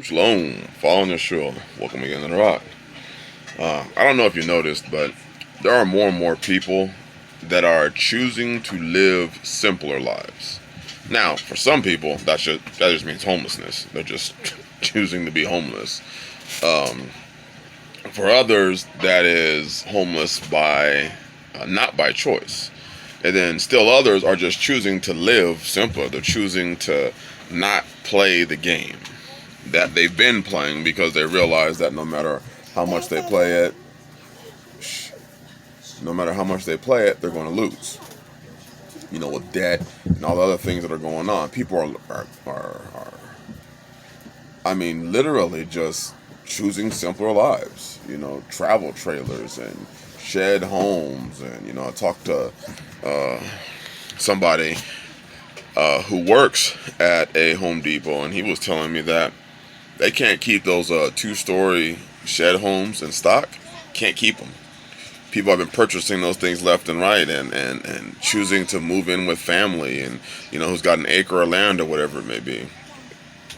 Shalom, following the show. Welcome again to the rock. I don't know if you noticed, but there are more and more people that are choosing to live simpler lives. Now, for some people, that just means homelessness. They're just choosing to be homeless. Um, for others, that is homeless by not by choice. And then still others are just choosing to live simpler. They're choosing to not play the game that they've been playing because they realize that no matter how much they play it, they're going to lose. With debt and all the other things that are going on, people literally just choosing simpler lives. Travel trailers and shed homes, and I talked to somebody who works at a Home Depot, and he was telling me that they can't keep those two-story shed homes in stock. Can't keep them. People have been purchasing those things left and right, and choosing to move in with family, and who's got an acre of land or whatever it may be,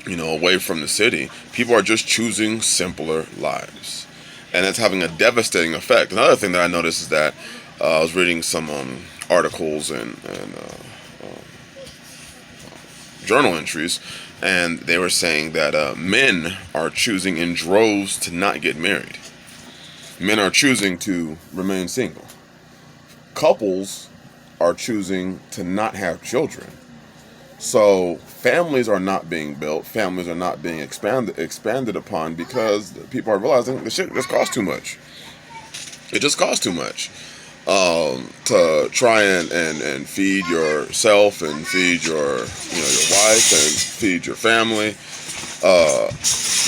away from the city. People are just choosing simpler lives, and it's having a devastating effect. Another thing that I noticed is that I was reading some articles and journal entries, and they were saying that men are choosing in droves to not get married. Men are choosing to remain single. Couples are choosing to not have children. So families are not being built. Families are not being expanded upon because people are realizing the shit just costs too much. It just costs too much to try and feed yourself and feed your wife and feed your family.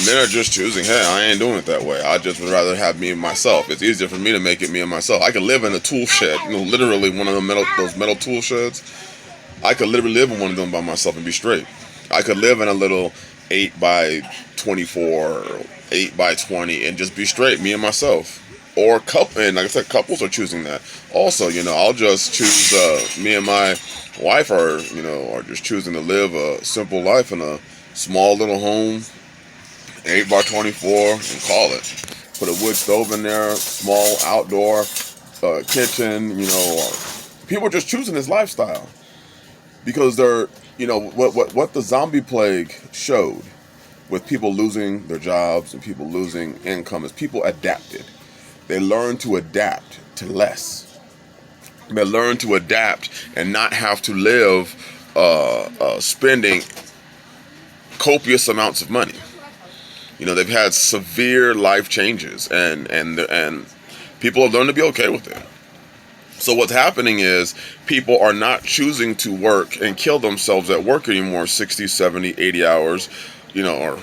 Men are just choosing, hey, I ain't doing it that way. I just would rather have me and myself. It's easier for me to make it me and myself. I could live in a tool shed, literally one of those metal tool sheds. I could literally live in one of them by myself and be straight. I could live in a little 8 by 24 or 8 by 20 and just be straight, me and myself. Or couple, and like I said, couples are choosing that. Also, I'll just choose me and my wife are just choosing to live a simple life in a small little home, 8 by 24, and call it. Put a wood stove in there, small outdoor kitchen. People are just choosing this lifestyle because they're, what the zombie plague showed with people losing their jobs and people losing income is people adapted. They learn to adapt to less. They learn to adapt and not have to live spending copious amounts of money. They've had severe life changes, and people have learned to be okay with it. So what's happening is people are not choosing to work and kill themselves at work anymore 60, 70, 80 hours, or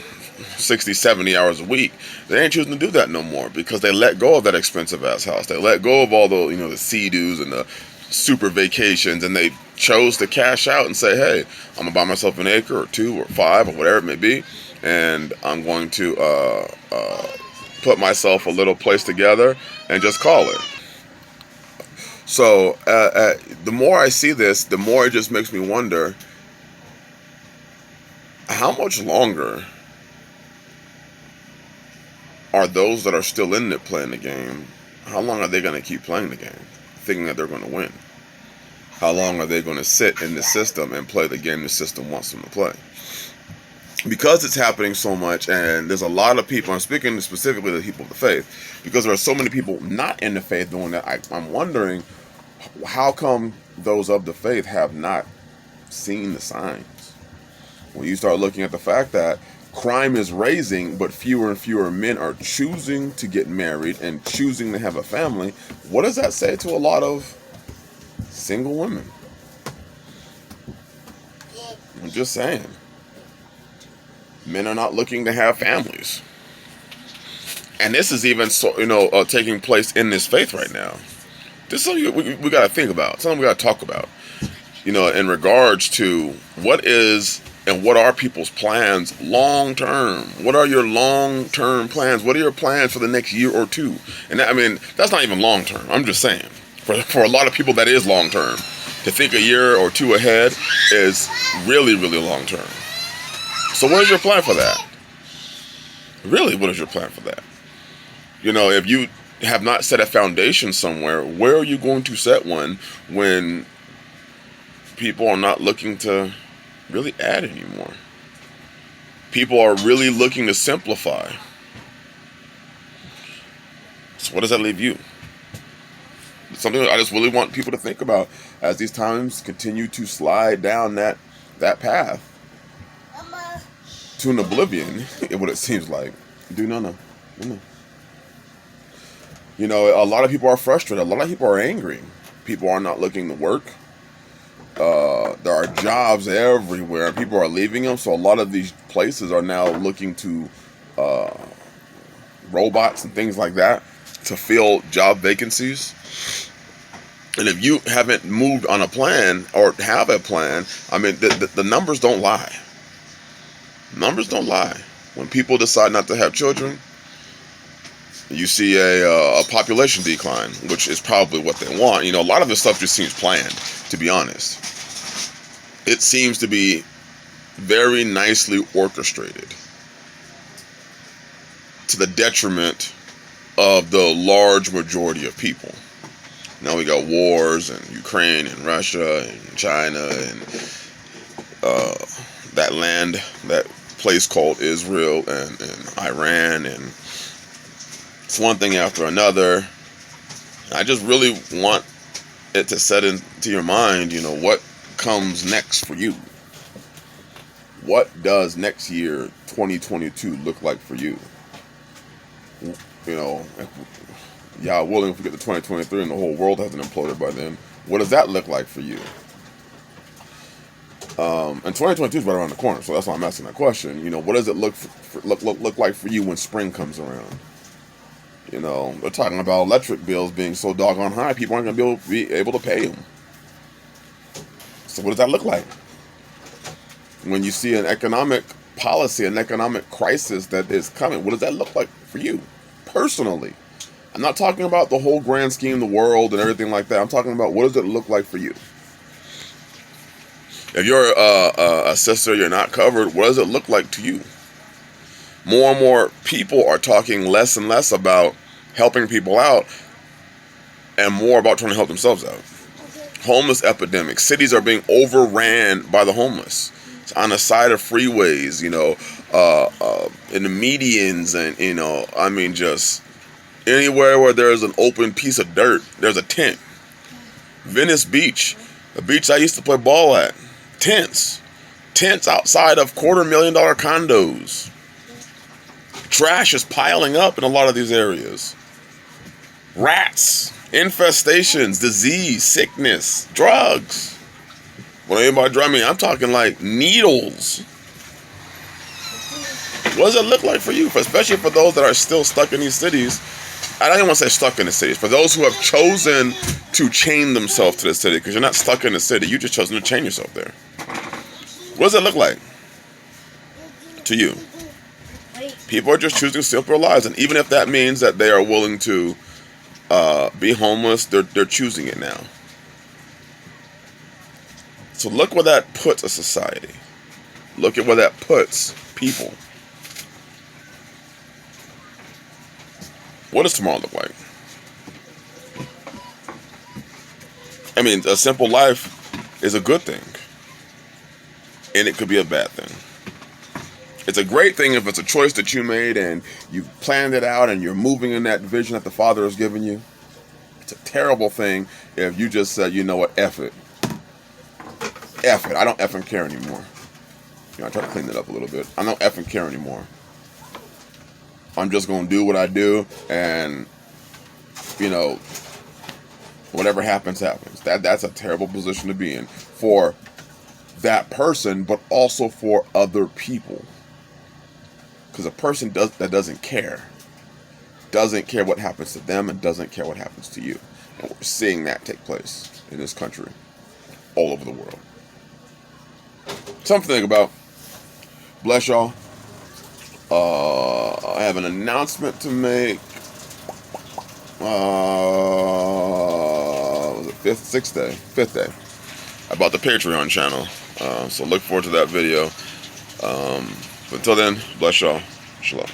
60, 70 hours a week. They ain't choosing to do that no more because they let go of that expensive ass house. They let go of all the, the sea-doos and the super vacations, and they chose to cash out and say, hey, I'm gonna buy myself an acre or 2 or 5 or whatever it may be, and I'm going to put myself a little place together and just call it. So the more I see this, the more it just makes me wonder, how much longer are those that are still in it playing the game, how long are they going to keep playing the game, thinking that they're going to win? How long are they going to sit in the system and play the game the system wants them to play? Because it's happening so much, and there's a lot of people, I'm speaking specifically to the people of the faith, because there are so many people not in the faith doing that, I'm wondering, how come those of the faith have not seen the signs? When you start looking at the fact that crime is raising, but fewer and fewer men are choosing to get married and choosing to have a family, what does that say to a lot of single women? I'm just saying. Men are not looking to have families. And this is even taking place in this faith right now. This is something we got to think about, something we got to talk about, in regards to what are people's plans long term? What are your long term plans? What are your plans for the next year or two? And that's not even long term. I'm just saying, for a lot of people, that is long term. To think a year or two ahead is really, really long term. So what is your plan for that? Really, what is your plan for that? You know, if you have not set a foundation somewhere, where are you going to set one when people are not looking to really add anymore? People are really looking to simplify. So what does that leave you? It's something that I just really want people to think about as these times continue to slide down that path to an oblivion, what it seems like. No. You know, a lot of people are frustrated. A lot of people are angry. People are not looking to work. There are jobs everywhere. People are leaving them. So a lot of these places are now looking to robots and things like that to fill job vacancies. And if you haven't moved on a plan or have a plan, I mean, the numbers don't lie. Numbers don't lie. When people decide not to have children, you see a population decline, which is probably what they want. You know, a lot of this stuff just seems planned, to be honest. It seems to be very nicely orchestrated to the detriment of the large majority of people. Now we got wars in Ukraine and Russia and China and that land, that place called Israel and Iran, and it's one thing after another. I just really want it to set into your mind, you know, what comes next for you. What does next year, 2022, look like for you? You know, yeah, willing, if we get to 2023 and the whole world hasn't imploded by then, what does that look like for you? And 2022 is right around the corner, so that's why I'm asking that question. You know, what does it look like for you when spring comes around? You know, they're talking about electric bills being so doggone high, people aren't going to be able to pay them. So what does that look like? When you see an economic policy, an economic crisis that is coming, what does that look like for you personally? I'm not talking about the whole grand scheme of the world and everything like that. I'm talking about what does it look like for you? If you're a sister, you're not covered, what does it look like to you? More and more people are talking less and less about helping people out and more about trying to help themselves out. Homeless epidemic. Cities are being overran by the homeless. It's on the side of freeways, you know, in the medians, and, you know, I mean, just anywhere where there's an open piece of dirt, there's a tent. Venice Beach, the beach I used to play ball at, tents outside of $250,000 condos. Trash is piling up in a lot of these areas. Rats, infestations, disease, sickness, drugs. What anybody drug me? I'm talking like needles. What does it look like for you? Especially for those that are still stuck in these cities. I don't even want to say stuck in the cities. For those who have chosen to chain themselves to the city, because you're not stuck in the city, you just chosen to chain yourself there. What does it look like to you? People are just choosing simpler lives, and even if that means that they are willing to be homeless, they're choosing it now. So look where that puts a society. Look at where that puts people. What does tomorrow look like? I mean, a simple life is a good thing, and it could be a bad thing. It's a great thing if it's a choice that you made and you planned it out and you're moving in that vision that the Father has given you. It's a terrible thing if you just said, you know what, F it. F it. I don't effing care anymore. You know, I try to clean it up a little bit. I don't effing care anymore. I'm just going to do what I do, and, you know, whatever happens, happens. That's a terrible position to be in for that person, but also for other people. Because a person that doesn't care what happens to them and doesn't care what happens to you. And we're seeing that take place in this country, all over the world. Something to think about. Bless y'all. I have an announcement to make. Was it fifth day about the Patreon channel. So look forward to that video. But until then, bless y'all. Shalom.